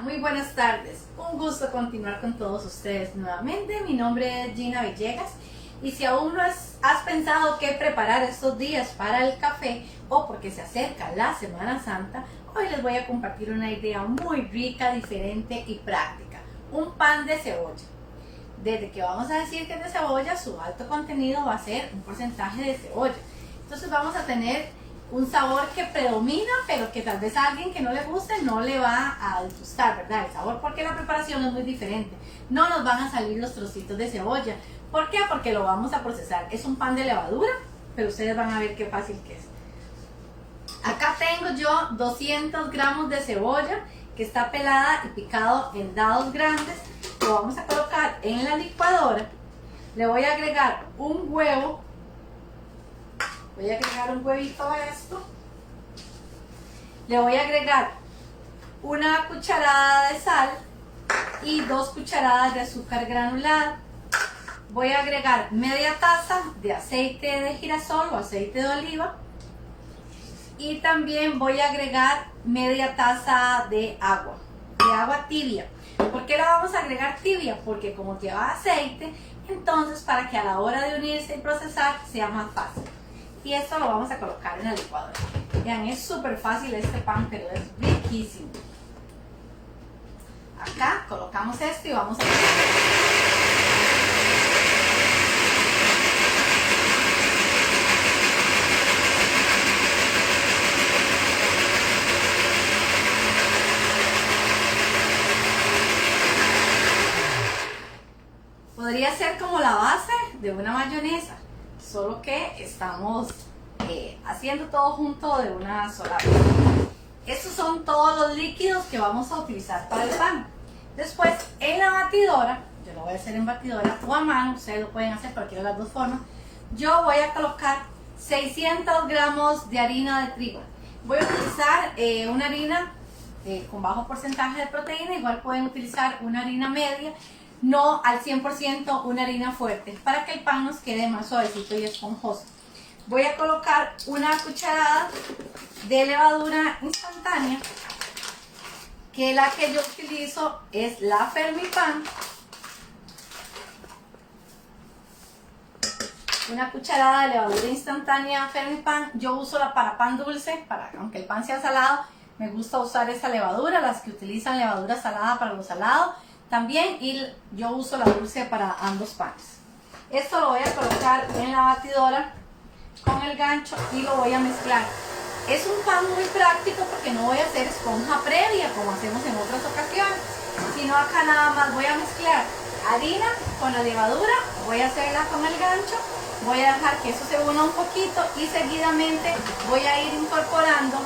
Muy buenas tardes. Un gusto continuar con todos ustedes nuevamente. Mi nombre es Gina Villegas y si aún no has pensado qué preparar estos días para el café o porque se acerca la Semana Santa, hoy les voy a compartir una idea muy rica, diferente y práctica. Un pan de cebolla. Desde que vamos a decir que es de cebolla, su alto contenido va a ser un porcentaje de cebolla. Entonces vamos a tener un sabor que predomina, pero que tal vez a alguien que no le guste no le va a disgustar, ¿verdad? El sabor, porque la preparación es muy diferente. No nos van a salir los trocitos de cebolla. ¿Por qué? Porque lo vamos a procesar. Es un pan de levadura, pero ustedes van a ver qué fácil que es. Acá tengo yo 200 gramos de cebolla que está pelada y picado en dados grandes. Lo vamos a colocar en la licuadora. Le voy a agregar un huevo. Voy a agregar un huevito a esto. Le voy a agregar una cucharada de sal y 2 cucharadas de azúcar granulada. Voy a agregar media taza de aceite de girasol o aceite de oliva. Y también voy a agregar media taza de agua tibia. ¿Por qué la vamos a agregar tibia? Porque como lleva aceite, entonces para que a la hora de unirse y procesar sea más fácil. Y esto lo vamos a colocar en la licuadora. Vean, es súper fácil este pan, pero es riquísimo. Acá colocamos esto y vamos a... Podría ser como la base de una mayonesa, solo que estamos haciendo todo junto de una sola vez. Estos son todos los líquidos que vamos a utilizar para el pan. Después, en la batidora, yo lo voy a hacer en batidora o a mano, ustedes lo pueden hacer cualquiera de las dos formas. Yo voy a colocar 600 gramos de harina de trigo. Voy a utilizar una harina con bajo porcentaje de proteína, igual pueden utilizar una harina media, no al 100% una harina fuerte, para que el pan nos quede más suavecito y esponjoso. Voy a colocar una cucharada de levadura instantánea, que la que yo utilizo es la Fermipan. Una cucharada de levadura instantánea Fermipan. Yo uso la para pan dulce, aunque el pan sea salado, me gusta usar esa levadura. Las que utilizan levadura salada para lo salado también, y yo uso la dulce para ambos panes. Esto lo voy a colocar en la batidora con el gancho y lo voy a mezclar. Es un pan muy práctico porque no voy a hacer esponja previa como hacemos en otras ocasiones, sino acá nada más voy a mezclar harina con la levadura, voy a hacerla con el gancho, voy a dejar que eso se una un poquito y seguidamente voy a ir incorporando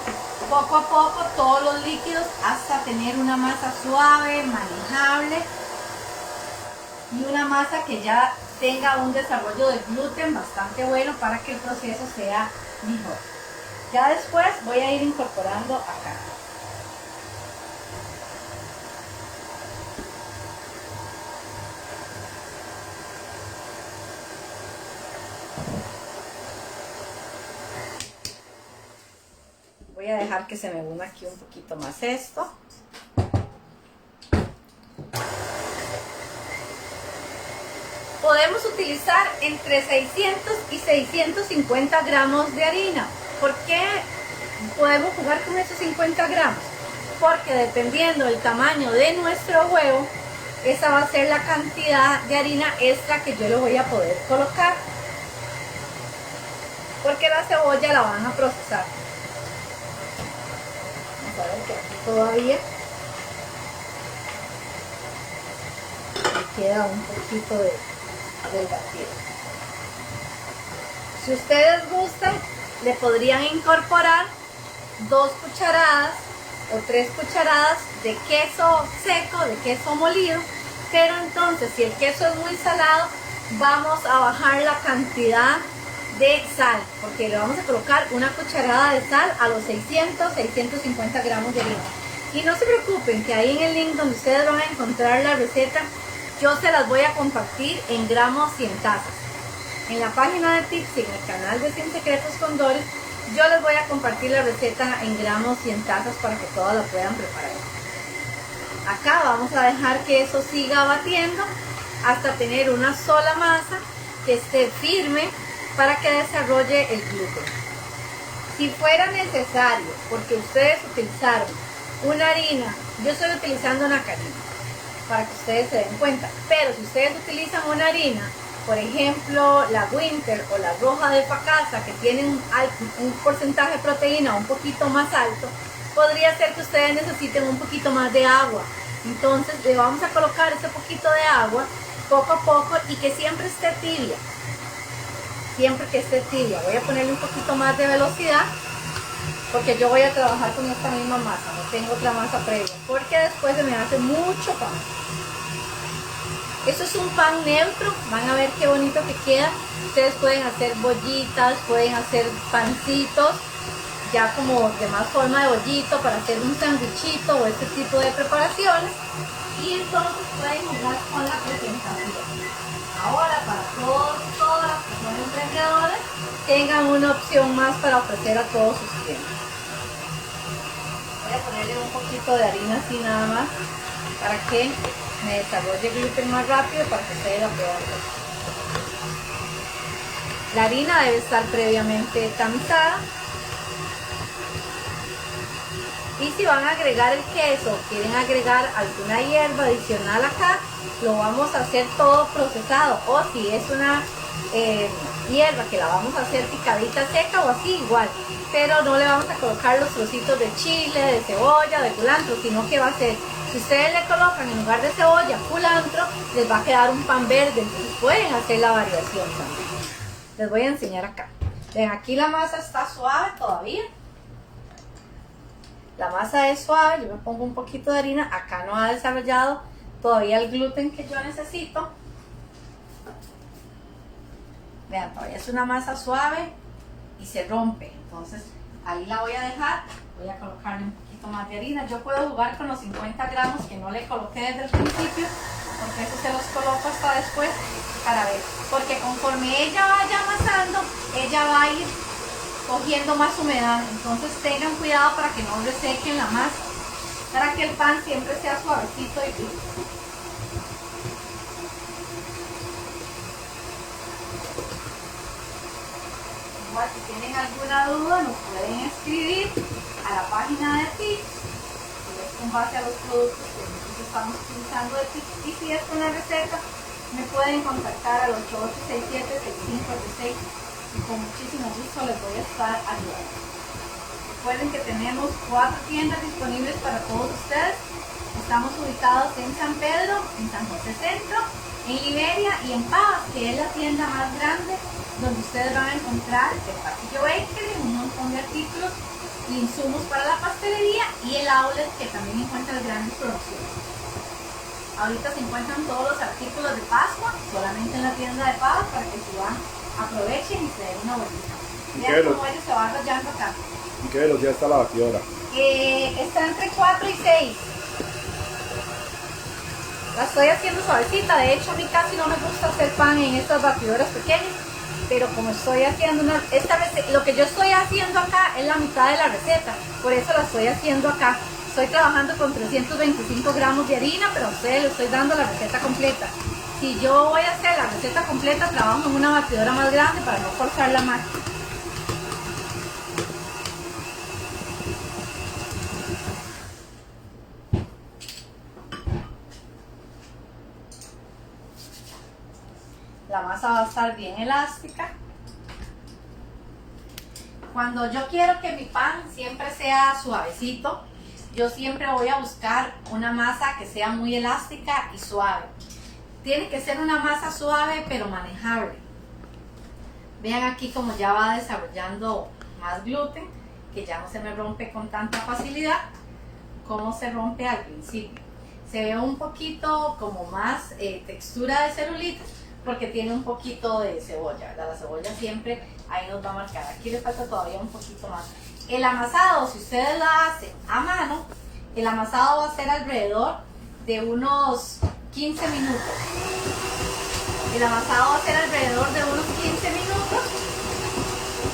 poco a poco todos los líquidos hasta tener una masa suave, manejable y una masa que ya tenga un desarrollo de gluten bastante bueno para que el proceso sea mejor. Ya después voy a ir incorporando acá. Voy a dejar que se me una aquí un poquito más esto. Podemos utilizar entre 600 y 650 gramos de harina. ¿Por qué podemos jugar con esos 50 gramos? Porque dependiendo del tamaño de nuestro huevo, esa va a ser la cantidad de harina extra que yo le voy a poder colocar. Porque la cebolla la van a procesar. Vamos a ver que aquí todavía me queda un poquito del batido. Si ustedes gustan, le podrían incorporar 2 cucharadas o 3 cucharadas de queso seco, de queso molido, pero entonces si el queso es muy salado, vamos a bajar la cantidad de sal, porque le vamos a colocar una cucharada de sal a los 600-650 gramos de harina. Y no se preocupen que ahí en el link donde ustedes van a encontrar la receta, yo se las voy a compartir en gramos y en tazas. En la página de tips y en el canal de Sin Secretos con Doris, yo les voy a compartir la receta en gramos y en tazas para que todas la puedan preparar. Acá vamos a dejar que eso siga batiendo hasta tener una sola masa que esté firme para que desarrolle el gluten. Si fuera necesario, porque ustedes utilizaron una harina, yo estoy utilizando una harina para que ustedes se den cuenta, pero si ustedes utilizan una harina, por ejemplo la Winter o la roja de Pacasa, que tienen un porcentaje de proteína un poquito más alto, podría ser que ustedes necesiten un poquito más de agua. Entonces le vamos a colocar ese poquito de agua poco a poco y que siempre esté tibia. Siempre que esté tibia. Voy a ponerle un poquito más de velocidad porque yo voy a trabajar con esta misma masa, no tengo otra masa previa, porque después se me hace mucho pan. Esto es un pan neutro, van a ver qué bonito que queda. Ustedes pueden hacer bollitas, pueden hacer pancitos, ya como de más forma de bollito para hacer un sándwichito o este tipo de preparaciones. Y entonces pueden jugar con la presentación. Ahora para todas las personas emprendedoras tengan una opción más para ofrecer a todos sus clientes. Voy a ponerle un poquito de harina así nada más para que me desarrolle gluten más rápido, para que ustedes la puedan ver. La harina debe estar previamente tamizada. Y si van a agregar el queso, quieren agregar alguna hierba adicional acá, lo vamos a hacer todo procesado. O si es una hierba que la vamos a hacer picadita seca o así, igual. Pero no le vamos a colocar los trocitos de chile, de cebolla, de culantro, sino que va a ser, si ustedes le colocan en lugar de cebolla, culantro, les va a quedar un pan verde. Entonces pueden hacer la variación también. Les voy a enseñar acá. Ven, aquí la masa está suave todavía. La masa es suave, yo me pongo un poquito de harina, acá no ha desarrollado todavía el gluten que yo necesito. Vean, todavía es una masa suave y se rompe, entonces ahí la voy a dejar, voy a colocarle un poquito más de harina. Yo puedo jugar con los 50 gramos que no le coloqué desde el principio, porque eso se los coloco hasta después para ver, porque conforme ella vaya amasando, ella va a ir cogiendo más humedad, entonces tengan cuidado para que no resequen la masa, para que el pan siempre sea suavecito y rico. Igual si tienen alguna duda nos pueden escribir a la página de tips, que es con base a los productos que nosotros estamos utilizando de tips, y si es una receta me pueden contactar al 8867-6586 y con muchísimo gusto les voy a estar ayudando. Recuerden que tenemos 4 tiendas disponibles para todos ustedes. Estamos ubicados en San Pedro, en San José Centro, en Liberia y en Pavas, que es la tienda más grande donde ustedes van a encontrar el pasillo bakery, un montón de artículos y insumos para la pastelería, y el outlet que también encuentran grandes producciones. Ahorita se encuentran todos los artículos de Pascua solamente en la tienda de Pavas, para que si van aprovechen y se den una bolita. Vean cómo ellos se van rayando acá. ¿Y qué velocidad está la batidora? Está entre 4 y 6. La estoy haciendo suavecita. De hecho, a mí casi no me gusta hacer pan en estas batidoras pequeñas, pero como estoy haciendo lo que yo estoy haciendo acá es la mitad de la receta, por eso la estoy haciendo acá. Estoy trabajando con 325 gramos de harina, pero a ustedes les estoy dando la receta completa. Si yo voy a hacer la receta completa, trabajo en una batidora más grande para no forzar la máquina. La masa va a estar bien elástica. Cuando yo quiero que mi pan siempre sea suavecito, yo siempre voy a buscar una masa que sea muy elástica y suave. Tiene que ser una masa suave pero manejable. Vean aquí como ya va desarrollando más gluten, que ya no se me rompe con tanta facilidad como se rompe al principio. Se ve un poquito como más textura de celulitis porque tiene un poquito de cebolla, ¿verdad? La cebolla siempre ahí nos va a marcar. Aquí le falta todavía un poquito más. El amasado, si ustedes la hacen a mano, el amasado va a ser alrededor de unos 15 minutos. El amasado va a ser alrededor de unos 15 minutos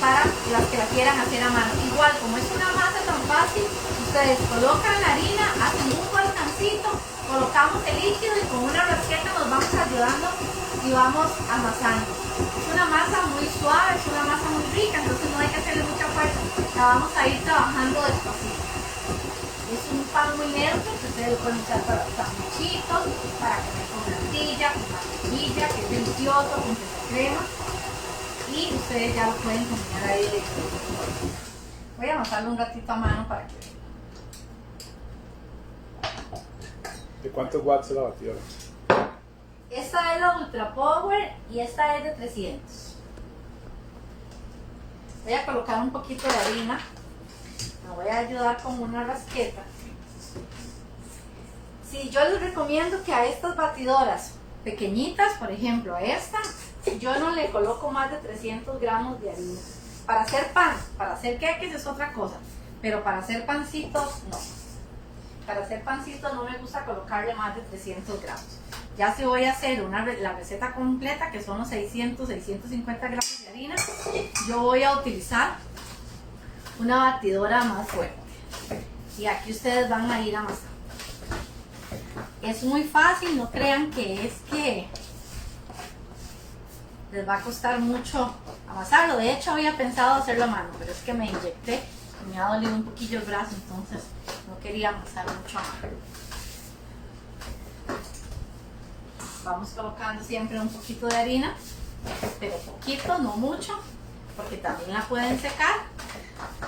para las que la quieran hacer a mano. Igual, como es una masa tan fácil, ustedes colocan la harina, hacen un volcán vasito, colocamos el líquido y con una rasqueta nos vamos ayudando y vamos amasando. Es una masa muy suave, es una masa muy rica, entonces no hay que hacerle mucha fuerza. La vamos a ir trabajando despacito. Es un pan muy neutro que ustedes lo pueden usar para sanguchitos, para comer con natilla, con mantequilla, que es delicioso, con queso crema. Y ustedes ya lo pueden combinar ahí de voy a amasarlo un ratito a mano para que vean. ¿De cuántos watts es la batidora? Esta es la Ultra Power y esta es de 300. Voy a colocar un poquito de harina. Me voy a ayudar con una rasqueta. Sí, yo les recomiendo que a estas batidoras pequeñitas, por ejemplo a esta, yo no le coloco más de 300 gramos de harina. Para hacer pan, para hacer queques es otra cosa, pero para hacer pancitos no. Para hacer pancitos no me gusta colocarle más de 300 gramos. Ya si voy a hacer la receta completa, que son los 600, 650 gramos de harina, yo voy a utilizar una batidora más fuerte. Y aquí ustedes van a ir amasando. Es muy fácil, no crean que es que les va a costar mucho amasarlo. De hecho había pensado hacerlo a mano, pero es que me inyecté y me ha dolido un poquillo el brazo, entonces no quería amasar mucho a mano. Vamos colocando siempre un poquito de harina, pero poquito, no mucho, porque también la pueden secar.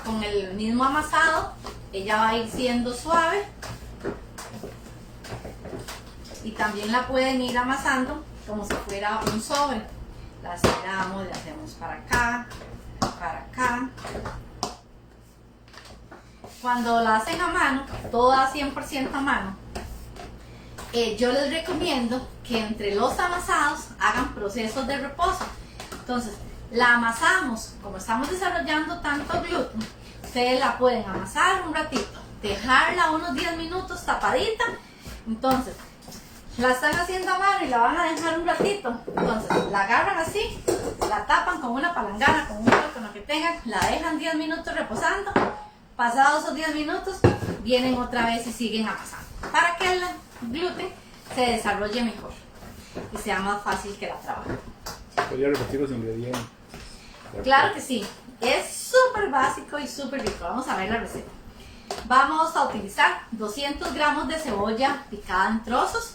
Con el mismo amasado ella va a ir siendo suave y también la pueden ir amasando como si fuera un sobre. La estiramos, la hacemos para acá, para acá. Cuando la hacen a mano, toda 100% a mano, yo les recomiendo que entre los amasados hagan procesos de reposo. Entonces, la amasamos, como estamos desarrollando tanto gluten, ustedes la pueden amasar un ratito, dejarla unos 10 minutos tapadita. Entonces, la están haciendo a mano y la van a dejar un ratito. Entonces, la agarran así, la tapan con una palangana, con un huevo, con lo que tengan, la dejan 10 minutos reposando. Pasados esos 10 minutos, vienen otra vez y siguen amasando, para que el gluten se desarrolle mejor y sea más fácil que la trabajen. ¿Podría repetir los ingredientes? Claro que sí, es súper básico y súper rico. Vamos a ver la receta. Vamos a utilizar 200 gramos de cebolla picada en trozos.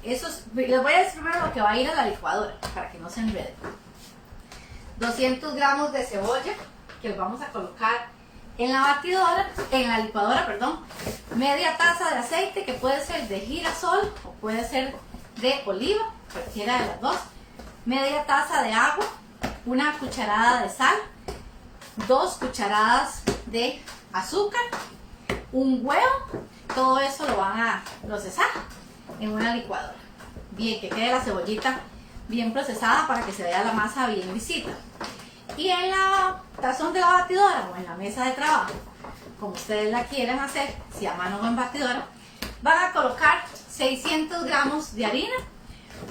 Les voy a decir primero lo que va a ir a la licuadora para que no se enrede. 200 gramos de cebolla que vamos a colocar en la licuadora, perdón. Media taza de aceite, que puede ser de girasol o puede ser de oliva, cualquiera de las dos. Media taza de agua, una cucharada de sal, 2 cucharadas de azúcar, un huevo. Todo eso lo van a procesar en una licuadora. Bien, que quede la cebollita bien procesada para que se vea la masa bien lisita. Y en la tazón de la batidora o en la mesa de trabajo, como ustedes la quieran hacer, si a mano o en batidora, van a colocar 600 gramos de harina,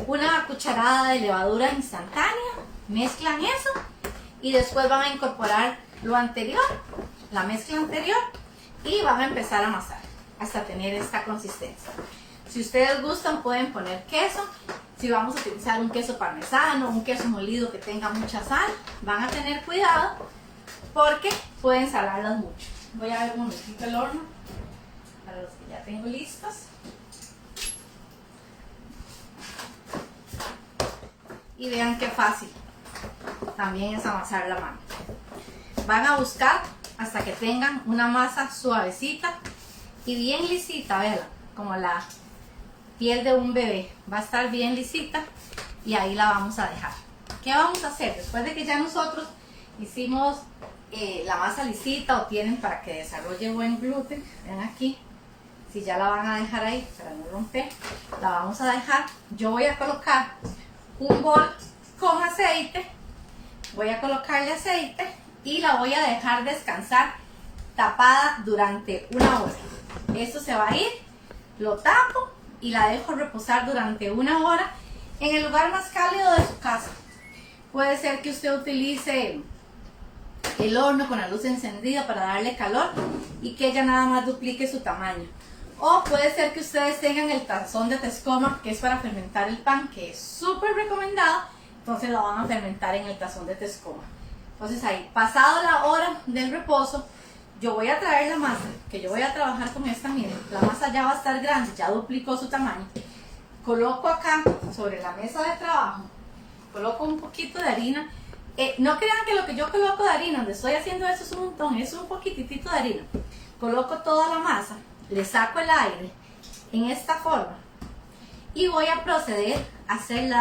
una cucharada de levadura instantánea, mezclan eso y después van a incorporar lo anterior, la mezcla anterior, y van a empezar a amasar hasta tener esta consistencia. Si ustedes gustan pueden poner queso. Si vamos a utilizar un queso parmesano, un queso molido que tenga mucha sal, van a tener cuidado porque pueden salarlas mucho. Voy a ver un momentito el horno para los que ya tengo listos. Y vean qué fácil también es amasar la mano. Van a buscar hasta que tengan una masa suavecita y bien lisita, vean, como la piel de un bebé. Va a estar bien lisita y ahí la vamos a dejar. ¿Qué vamos a hacer? Después de que ya nosotros hicimos la masa lisita o tienen para que desarrolle buen gluten, ven aquí, si ya la van a dejar ahí para no romper, la vamos a dejar. Yo voy a colocar un bol con aceite, voy a colocarle aceite y la voy a dejar descansar tapada durante 1 hora. Esto se va a ir, lo tapo y la dejo reposar durante 1 hora en el lugar más cálido de su casa. Puede ser que usted utilice el horno con la luz encendida para darle calor y que ella nada más duplique su tamaño. O puede ser que ustedes tengan el tazón de Tescoma, que es para fermentar el pan, que es súper recomendado. Entonces lo van a fermentar en el tazón de Tescoma. Entonces ahí, pasado la hora del reposo, yo voy a traer la masa, que yo voy a trabajar con esta, miren, la masa ya va a estar grande, ya duplicó su tamaño. Coloco acá, sobre la mesa de trabajo, coloco un poquito de harina. No crean que lo que yo coloco de harina, donde estoy haciendo eso es un montón, es un poquitito de harina. Coloco toda la masa, le saco el aire en esta forma y voy a proceder a hacer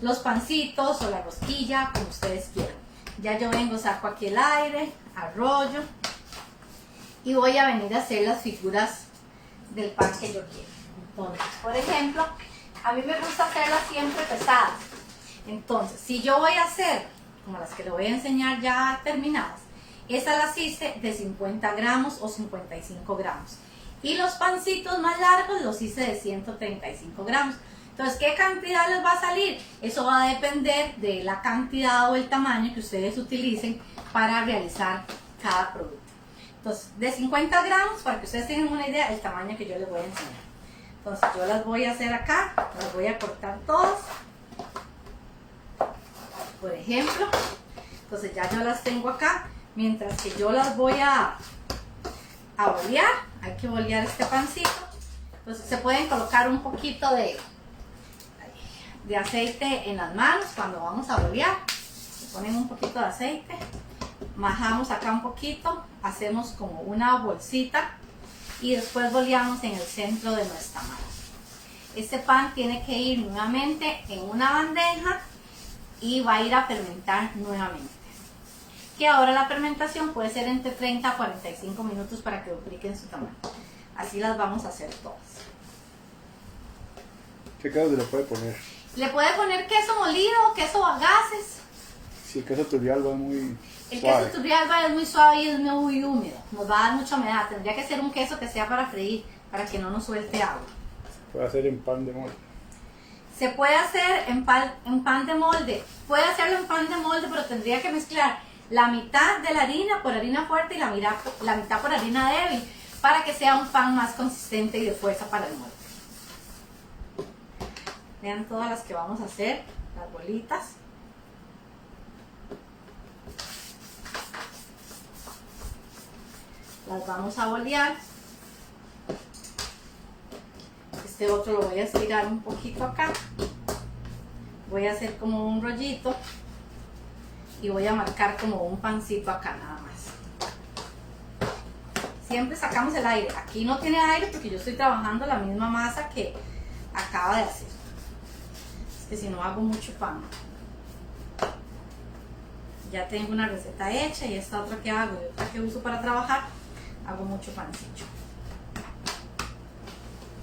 los pancitos o la rosquilla, como ustedes quieran. Ya yo vengo, saco aquí el aire, arrollo y voy a venir a hacer las figuras del pan que yo quiero. Entonces, por ejemplo, a mí me gusta hacerlas siempre pesadas. Entonces, si yo voy a hacer, como las que le voy a enseñar ya terminadas, estas las hice de 50 gramos o 55 gramos. Y los pancitos más largos los hice de 135 gramos. Entonces, ¿qué cantidad les va a salir? Eso va a depender de la cantidad o el tamaño que ustedes utilicen para realizar cada producto. Entonces, de 50 gramos, para que ustedes tengan una idea del tamaño que yo les voy a enseñar. Entonces, yo las voy a hacer acá, las voy a cortar todas. Por ejemplo, entonces ya yo las tengo acá. Mientras que yo las voy a bolear, hay que bolear este pancito. Entonces se pueden colocar un poquito de aceite en las manos cuando vamos a bolear. Se ponen un poquito de aceite, majamos acá un poquito, hacemos como una bolsita y después boleamos en el centro de nuestra mano. Este pan tiene que ir nuevamente en una bandeja y va a ir a fermentar nuevamente. Que ahora la fermentación puede ser entre 30 a 45 minutos para que dupliquen su tamaño. Así las vamos a hacer todas. ¿Qué queso se le puede poner? Le puede poner queso molido, queso a gases. Sí, el queso Turrialba es muy El suave. queso Turrialba es muy suave y es muy húmedo. Nos va a dar mucha humedad. Tendría que ser un queso que sea para freír, para que no nos suelte agua. Se puede hacer en pan de molde. Se puede hacer en pan de molde. Puede hacerlo en pan de molde, pero tendría que mezclar la mitad de la harina por harina fuerte y la mitad por harina débil para que sea un pan más consistente y de fuerza para el molde. Vean todas las que vamos a hacer, las bolitas. Las vamos a bolear. Este otro lo voy a estirar un poquito acá. Voy a hacer como un rollito. Y voy a marcar como un pancito acá nada más. Siempre sacamos el aire. Aquí no tiene aire porque yo estoy trabajando la misma masa que acaba de hacer. Es que si no hago mucho pan. Ya tengo una receta hecha y esta otra que hago y otra que uso para trabajar, hago mucho pancillo.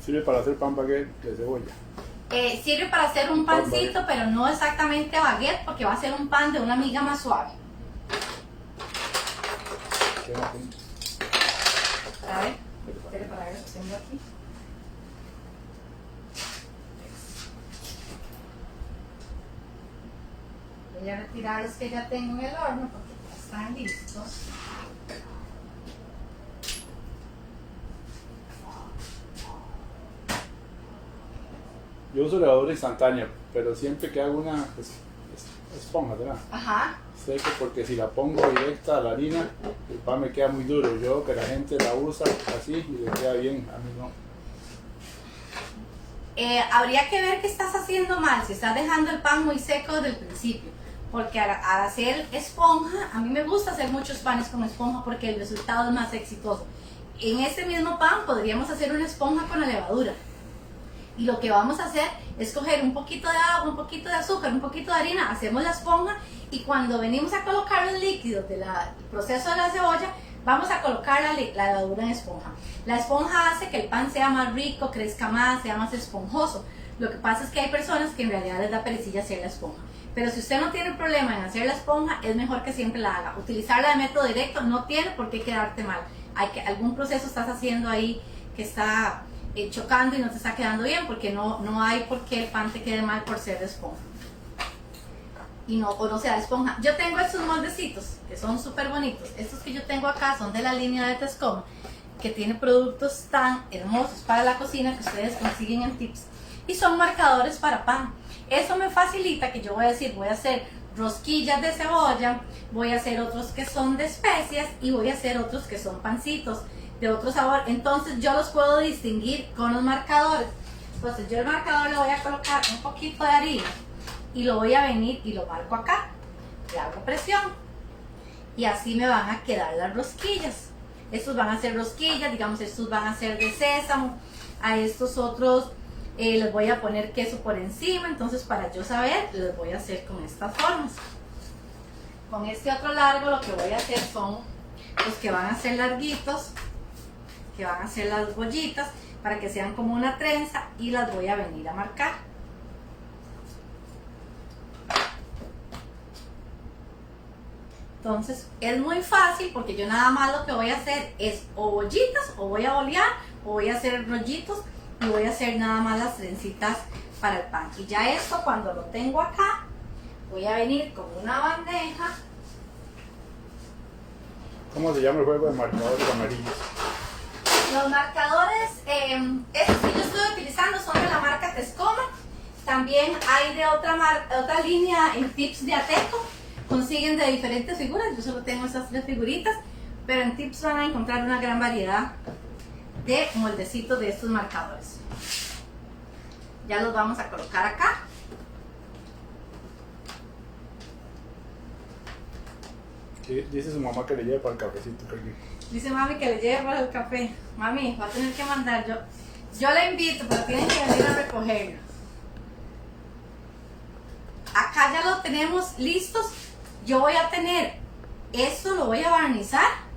Sirve para hacer pan baguette de cebolla. Sirve para hacer un pancito, pero no exactamente baguette, porque va a ser un pan de una miga más suave. A ver, espere para ver lo que tengo aquí. Voy a retirar los que ya tengo en el horno porque ya están listos. Yo uso levadura instantánea, pero siempre que hago una esponja, ¿verdad? Ajá. Sé que porque si la pongo directa a la harina, el pan me queda muy duro. Yo que la gente la usa así y le queda bien, a mí no. Habría que ver qué estás haciendo mal, si estás dejando el pan muy seco desde el principio. Porque al hacer esponja, a mí me gusta hacer muchos panes con esponja porque el resultado es más exitoso. En este mismo pan podríamos hacer una esponja con la levadura. Y lo que vamos a hacer es coger un poquito de agua, un poquito de azúcar, un poquito de harina, hacemos la esponja y cuando venimos a colocar los líquidos del proceso de la cebolla, vamos a colocar la levadura en esponja. La esponja hace que el pan sea más rico, crezca más, sea más esponjoso. Lo que pasa es que hay personas que en realidad les da perecilla hacer la esponja. Pero si usted no tiene problema en hacer la esponja, es mejor que siempre la haga. Utilizarla de método directo no tiene por qué quedarte mal. Algún proceso estás haciendo ahí que está chocando y no te está quedando bien, porque no hay por qué el pan te quede mal por ser de esponja. O no sea de esponja. Yo tengo estos moldecitos que son súper bonitos. Estos que yo tengo acá son de la línea de Tescoma. que tiene productos tan hermosos para la cocina que ustedes consiguen en Tips, y son marcadores para pan. Eso me facilita que yo voy a decir, voy a hacer rosquillas de cebolla, voy a hacer otros que son de especias y voy a hacer otros que son pancitos de otro sabor. Entonces yo los puedo distinguir con los marcadores. Entonces yo el marcador le voy a colocar un poquito de harina y lo voy a venir y lo marco acá, le hago presión y así me van a quedar las rosquillas. Estos van a ser rosquillas, digamos, estos van a ser de sésamo, a estos otros les voy a poner queso por encima. Entonces para yo saber, les voy a hacer con estas formas. Con este otro largo lo que voy a hacer son los que van a ser larguitos, que van a ser las bollitas, para que sean como una trenza, y las voy a venir a marcar. Entonces es muy fácil porque yo nada más lo que voy a hacer es o bollitas, o voy a bolear, o voy a hacer rollitos, y voy a hacer nada más las trencitas para el pan. Y ya esto, cuando lo tengo acá, voy a venir con una bandeja. ¿Cómo se llama el juego de marcadores amarillos? Los marcadores, estos que yo estoy utilizando son de la marca Tescoma. También hay de otra línea en Tips de Ateco. Consiguen de diferentes figuras, yo solo tengo esas 3 figuritas, pero en Tips van a encontrar una gran variedad de moldecitos de estos marcadores. Ya los vamos a colocar acá. Sí, dice su mamá que le lleve para el cafecito. Dice mami que le lleve para el café. Mami, va a tener que mandar, yo la invito, pero tienen que venir a recogerlo. Acá ya lo tenemos listos. Yo voy a tener esto, lo voy a barnizar.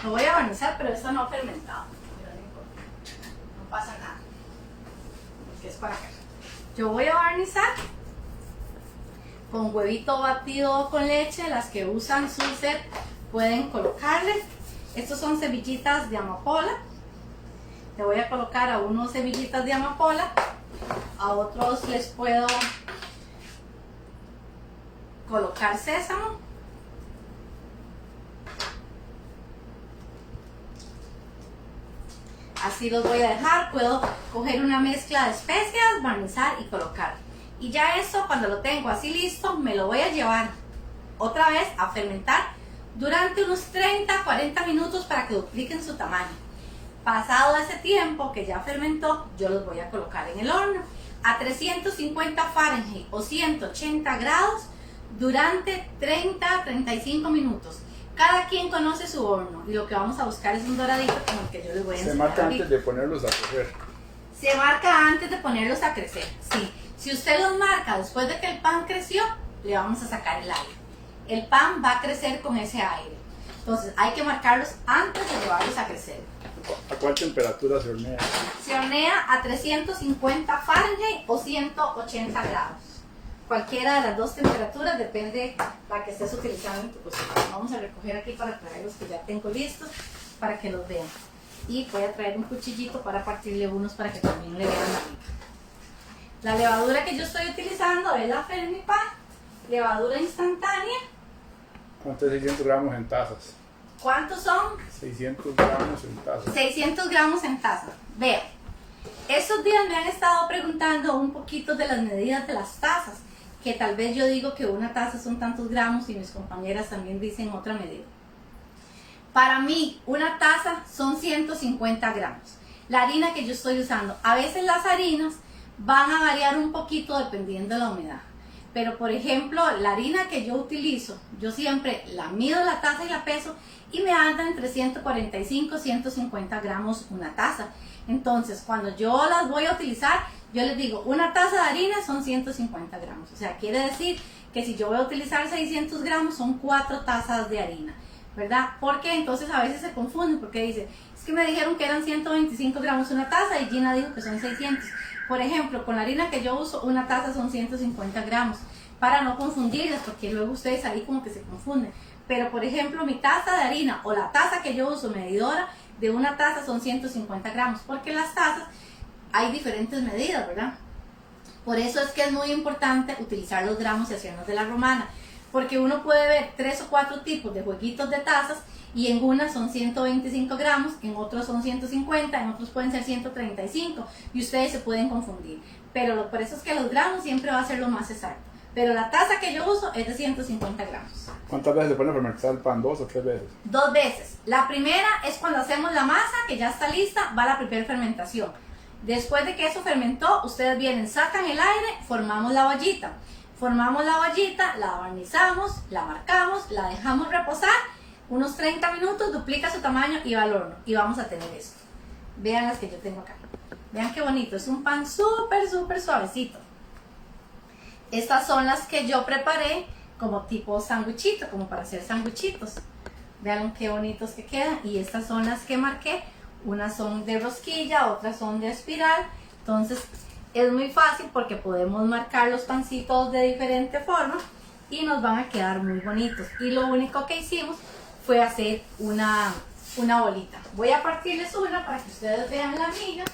Lo voy a barnizar, pero esto no ha fermentado. Pero no importa, no pasa nada, porque es para acá. Yo voy a barnizar con huevito batido con leche. Las que usan Sulzer pueden colocarle. Estos son semillitas de amapola. Le voy a colocar a unos semillitas de amapola. A otros les puedo colocar sésamo. Así los voy a dejar. Puedo coger una mezcla de especias, barnizar y colocar. Y ya esto, cuando lo tengo así listo, me lo voy a llevar otra vez a fermentar durante unos 30-40 minutos para que dupliquen su tamaño. Pasado ese tiempo que ya fermentó, yo los voy a colocar en el horno a 350 Fahrenheit o 180 grados durante 30-35 minutos. Cada quien conoce su horno y lo que vamos a buscar es un doradito como el que yo les voy a enseñar. Se marca ahorita. antes de ponerlos a crecer. Se marca antes de ponerlos a crecer, sí. Si usted los marca después de que el pan creció, le vamos a sacar el aire. El pan va a crecer con ese aire. Entonces hay que marcarlos antes de llevarlos a crecer. ¿A cuál temperatura se hornea? Se hornea a 350 Fahrenheit o 180 grados. Cualquiera de las dos temperaturas, depende la que estés utilizando en tu cocina. Vamos a recoger aquí para traer los que ya tengo listos para que los vean. Y voy a traer un cuchillito para partirle unos para que también le vean la rica. La levadura que yo estoy utilizando es la Fermipan, levadura instantánea. ¿Cuánto es 600 gramos en tazas? ¿Cuántos son? 600 gramos en tazas. 600 gramos en taza. Vean, estos días me han estado preguntando un poquito de las medidas de las tazas, que tal vez yo digo que una taza son tantos gramos y mis compañeras también dicen otra medida. Para mí, una taza son 150 gramos. La harina que yo estoy usando, a veces las harinas van a variar un poquito dependiendo de la humedad. Pero por ejemplo, la harina que yo utilizo, yo siempre la mido la taza y la peso y me anda entre 145 y 150 gramos una taza. Entonces, cuando yo las voy a utilizar, yo les digo, una taza de harina son 150 gramos. O sea, quiere decir que si yo voy a utilizar 600 gramos, son 4 tazas de harina, ¿verdad? Porque entonces a veces se confunden, porque dicen, es que me dijeron que eran 125 gramos una taza y Gina dijo que son 600. Por ejemplo, con la harina que yo uso, una taza son 150 gramos, para no confundirlas, porque luego ustedes ahí como que se confunden. Pero por ejemplo, mi taza de harina o la taza que yo uso medidora de una taza son 150 gramos, porque las tazas hay diferentes medidas, ¿verdad? Por eso es que es muy importante utilizar los gramos y hacernos de la romana. porque uno puede ver 3 o 4 tipos de jueguitos de tazas y en unas son 125 gramos, en otros son 150, en otros pueden ser 135 y ustedes se pueden confundir. Pero por eso es que los gramos siempre va a ser lo más exacto. Pero la taza que yo uso es de 150 gramos. ¿Cuántas veces le ponen a fermentar el pan? ¿2 o 3 veces? 2 veces. La primera es cuando hacemos la masa, que ya está lista, va la primera fermentación. Después de que eso fermentó, ustedes vienen, sacan el aire, formamos la ollita. Formamos la ollita, la barnizamos, la marcamos, la dejamos reposar unos 30 minutos, duplica su tamaño y va al horno. Y vamos a tener esto. Vean las que yo tengo acá. Vean qué bonito, es un pan súper suavecito. Estas son las que yo preparé como tipo sanguchito, como para hacer sanguchitos. Vean qué bonitos que quedan. Y estas son las que marqué. Unas son de rosquilla, otras son de espiral. Entonces es muy fácil porque podemos marcar los pancitos de diferente forma y nos van a quedar muy bonitos. Y lo único que hicimos fue hacer una bolita. Voy a partirles una para que ustedes vean la miga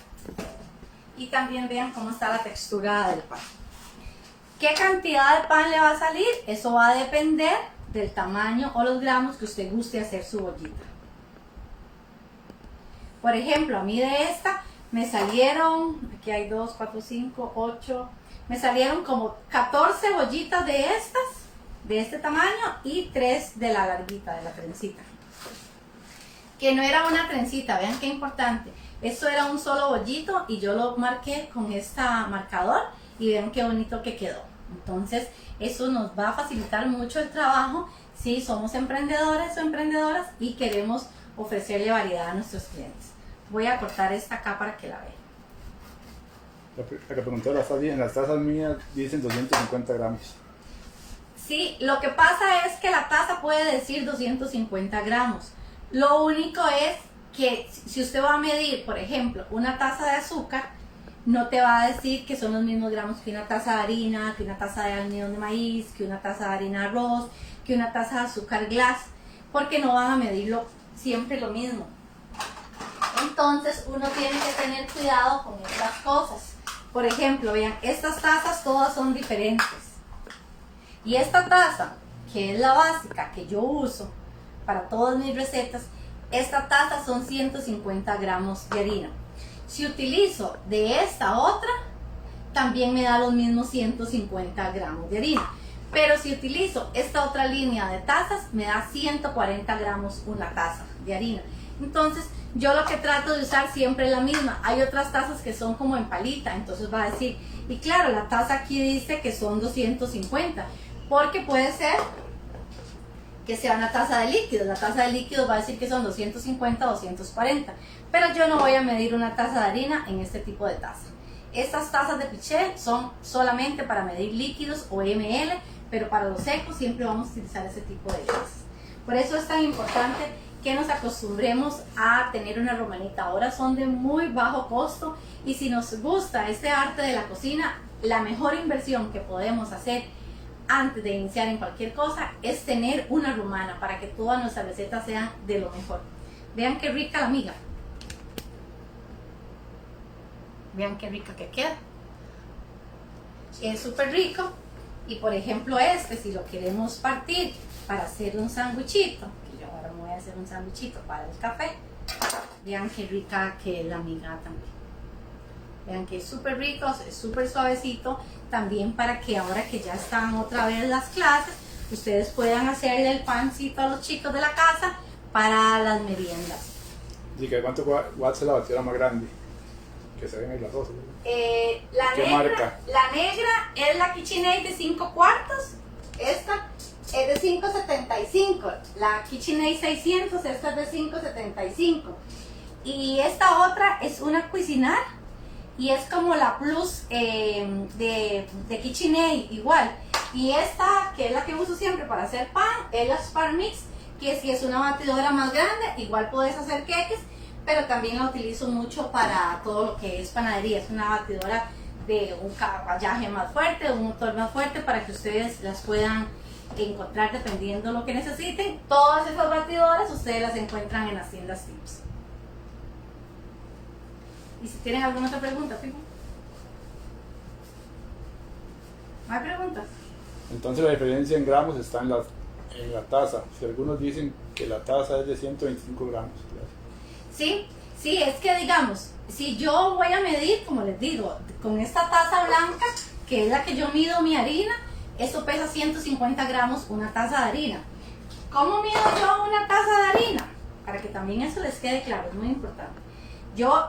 y también vean cómo está la textura del pan. ¿Qué cantidad de pan le va a salir? Eso va a depender del tamaño o los gramos que usted guste hacer su bollita. Por ejemplo, a mí de esta me salieron, aquí hay 2, 4, 5, 8, me salieron como 14 bollitas de estas, de este tamaño, y 3 de la larguita, de la trencita. Que no era una trencita, vean qué importante. Esto era un solo bollito y yo lo marqué con este marcador y vean qué bonito que quedó. Entonces, eso nos va a facilitar mucho el trabajo si somos emprendedores o emprendedoras y queremos ofrecerle variedad a nuestros clientes. Voy a cortar esta acá para que la vean. La que pregunté, en las tazas mías dicen 250 gramos. Sí, lo que pasa es que la taza puede decir 250 gramos. Lo único es que si usted va a medir, por ejemplo, una taza de azúcar, no te va a decir que son los mismos gramos que una taza de harina, que una taza de almidón de maíz, que una taza de harina de arroz, que una taza de azúcar glass, porque no van a medirlo siempre lo mismo. Entonces uno tiene que tener cuidado con estas cosas. Por ejemplo, vean, estas tazas todas son diferentes. Y esta taza, que es la básica que yo uso para todas mis recetas, esta taza son 150 gramos de harina. Si utilizo de esta otra, también me da los mismos 150 gramos de harina. Pero si utilizo esta otra línea de tazas, me da 140 gramos una taza de harina. Entonces, yo lo que trato de usar siempre es la misma. Hay otras tazas que son como en palita, entonces va a decir, y claro, la taza aquí dice que son 250, porque puede ser que sea una taza de líquido. La taza de líquido va a decir que son 250 o 240, pero yo no voy a medir una taza de harina en este tipo de taza. Estas tazas de Pichel son solamente para medir líquidos o ml, pero para los secos siempre vamos a utilizar ese tipo de tazas. Por eso es tan importante que nos acostumbremos a tener una romanita. Ahora son de muy bajo costo y si nos gusta este arte de la cocina, la mejor inversión que podemos hacer antes de iniciar en cualquier cosa es tener una romana para que todas nuestras recetas sean de lo mejor. Vean qué rica la miga. Vean qué rica que queda. Es súper rico. Y por ejemplo si lo queremos partir para hacer un sándwichito, que yo ahora me voy a hacer un sándwichito para el café, vean qué rica que es la miga también. Vean que es súper rico, es súper suavecito, también para que ahora que ya están otra vez las clases, ustedes puedan hacerle el pancito a los chicos de la casa para las meriendas. ¿Y que cuánto watts es la batidora más grande? Que se ven ahí las dos. ¿Qué marca? La negra es la KitchenAid de 5 cuartos, esta es de 5.75, la KitchenAid 600, esta es de 5.75, y esta otra es una Cuisinart y es como la Plus de KitchenAid igual, y esta que es la que uso siempre para hacer pan es la Sparmix, que si es una batidora más grande igual puedes hacer queques, pero también la utilizo mucho para todo lo que es panadería. Es una batidora de un caballaje más fuerte, un motor más fuerte, para que ustedes las puedan encontrar dependiendo de lo que necesiten. Todas esas batidoras ustedes las encuentran en las tiendas Tips. Y si tienen alguna otra pregunta, Pipo. ¿No hay preguntas? Entonces la diferencia en gramos está en la taza. Si algunos dicen que la taza es de 125 gramos. Sí, sí, es que digamos, si yo voy a medir, como les digo, con esta taza blanca, que es la que yo mido mi harina, eso pesa 150 gramos una taza de harina. ¿Cómo mido yo una taza de harina? Para que también eso les quede claro, es muy importante.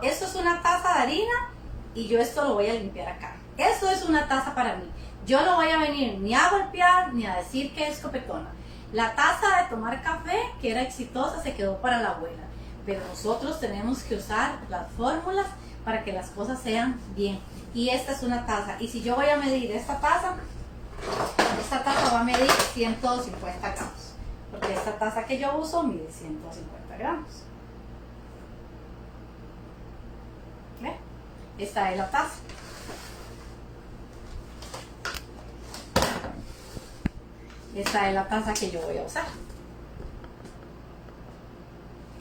Esto es una taza de harina y yo esto lo voy a limpiar acá. Esto es una taza para mí. Yo no voy a venir ni a golpear ni a decir que es copetona. La taza de tomar café, que era exitosa, se quedó para la abuela. Pero nosotros tenemos que usar las fórmulas para que las cosas sean bien. Y esta es una taza. Y si yo voy a medir esta taza va a medir 150 gramos. Porque esta taza que yo uso mide 150 gramos. ¿Ve? Esta es la taza. Esta es la taza que yo voy a usar.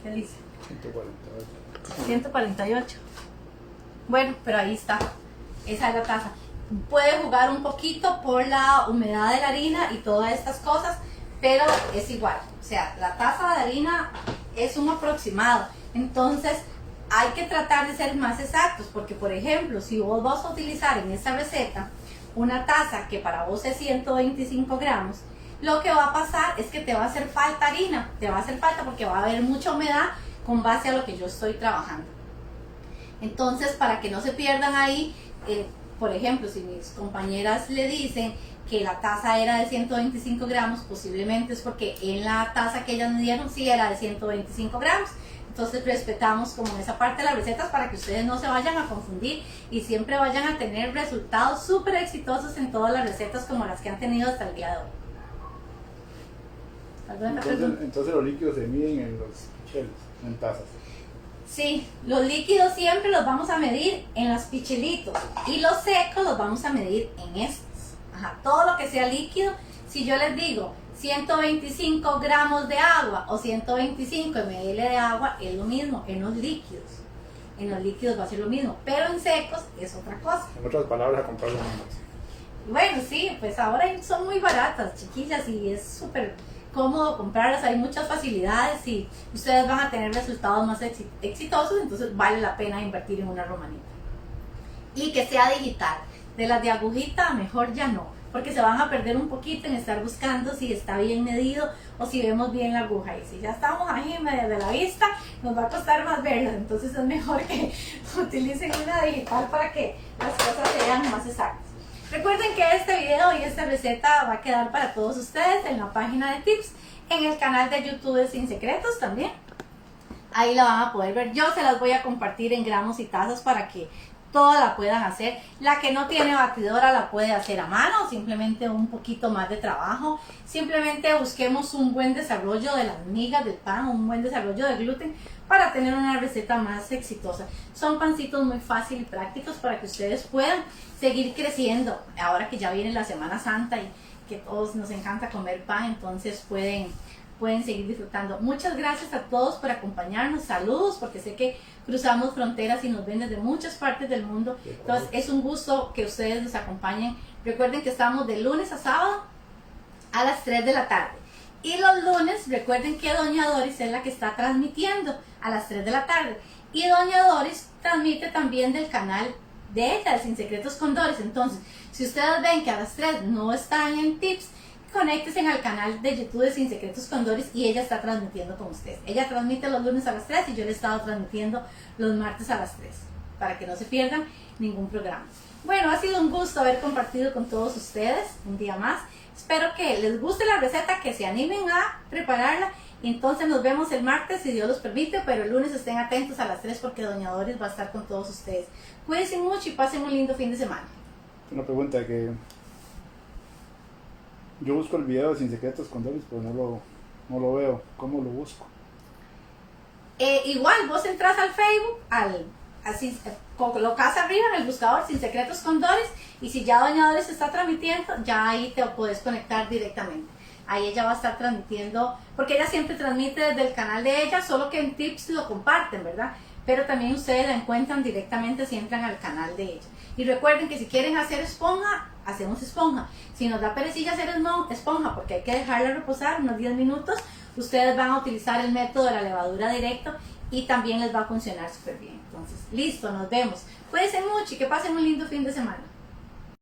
¿Qué dice? 148. 148. Bueno, pero ahí está. Esa es la taza. Puede jugar un poquito por la humedad de la harina y todas estas cosas, pero es igual. O sea, la taza de harina es un aproximado. Entonces, hay que tratar de ser más exactos, porque por ejemplo, si vos vas a utilizar en esta receta una taza que para vos es 125 gramos, lo que va a pasar es que te va a hacer falta harina, te va a hacer falta porque va a haber mucha humedad con base a lo que yo estoy trabajando. Entonces, para que no se pierdan ahí, por ejemplo, si mis compañeras le dicen que la taza era de 125 gramos, posiblemente es porque en la taza que ellas me dieron sí era de 125 gramos. Entonces respetamos como esa parte de las recetas para que ustedes no se vayan a confundir y siempre vayan a tener resultados súper exitosos en todas las recetas como las que han tenido hasta el día de hoy. Entonces los líquidos se miden en los picheles, en tazas. Sí, los líquidos siempre los vamos a medir en los pichelitos y los secos los vamos a medir en estos. Ajá, todo lo que sea líquido, si yo les digo 125 gramos de agua o 125 ml de agua, es lo mismo en los líquidos. En los líquidos va a ser lo mismo, pero en secos es otra cosa. En otras palabras, a comprar los mismos. Bueno, sí, pues ahora son muy baratas, chiquillas, y es súper cómodo comprarlas, hay muchas facilidades y ustedes van a tener resultados más exitosos, entonces vale la pena invertir en una romanita. Y que sea digital, de las de agujita mejor ya no, porque se van a perder un poquito en estar buscando si está bien medido o si vemos bien la aguja, y si ya estamos ahí medio de la vista, nos va a costar más verlas, entonces es mejor que utilicen una digital para que las cosas sean más exactas. Recuerden que este video y esta receta va a quedar para todos ustedes en la página de tips, en el canal de YouTube de Sin Secretos también. Ahí la van a poder ver. Yo se las voy a compartir en gramos y tazas para que todas la puedan hacer. La que no tiene batidora la puede hacer a mano, simplemente un poquito más de trabajo. Simplemente busquemos un buen desarrollo de las migas del pan, un buen desarrollo de gluten para tener una receta más exitosa. Son pancitos muy fáciles y prácticos para que ustedes puedan seguir creciendo. Ahora que ya viene la Semana Santa y que todos nos encanta comer pan, entonces pueden seguir disfrutando. Muchas gracias a todos por acompañarnos. Saludos, porque sé que cruzamos fronteras y nos ven desde muchas partes del mundo. Entonces es un gusto que ustedes nos acompañen. Recuerden que estamos de lunes a sábado a las 3 de la tarde. Y los lunes recuerden que Doña Doris es la que está transmitiendo a las 3 de la tarde. Y Doña Doris transmite también del canal de ella, de Sin Secretos con Doris. Entonces, si ustedes ven que a las 3 no están en tips, conéctense al canal de YouTube de Sin Secretos con Doris y ella está transmitiendo con ustedes. Ella transmite los lunes a las 3 y yo le he estado transmitiendo los martes a las 3 para que no se pierdan ningún programa. Bueno, ha sido un gusto haber compartido con todos ustedes un día más. Espero que les guste la receta, que se animen a prepararla. Y entonces nos vemos el martes, si Dios los permite, pero el lunes estén atentos a las 3 porque Doña Doris va a estar con todos ustedes. Cuídense mucho y pasen un lindo fin de semana. Una pregunta que yo busco el video de Sin Secretos con Doris, pero no lo veo. ¿Cómo lo busco? Igual, vos entras al Facebook, así colocas arriba en el buscador Sin Secretos con Doris, y si ya Doña Doris está transmitiendo, ya ahí te puedes conectar directamente. Ahí ella va a estar transmitiendo, porque ella siempre transmite desde el canal de ella, solo que en tips lo comparten, ¿verdad? Pero también ustedes la encuentran directamente si entran al canal de ella. Y recuerden que si quieren hacer esponja, hacemos esponja. Si nos da perecilla hacer esponja, porque hay que dejarla reposar unos 10 minutos, ustedes van a utilizar el método de la levadura directo y también les va a funcionar súper bien. Entonces, listo, nos vemos. Cuídense mucho y que pasen un lindo fin de semana.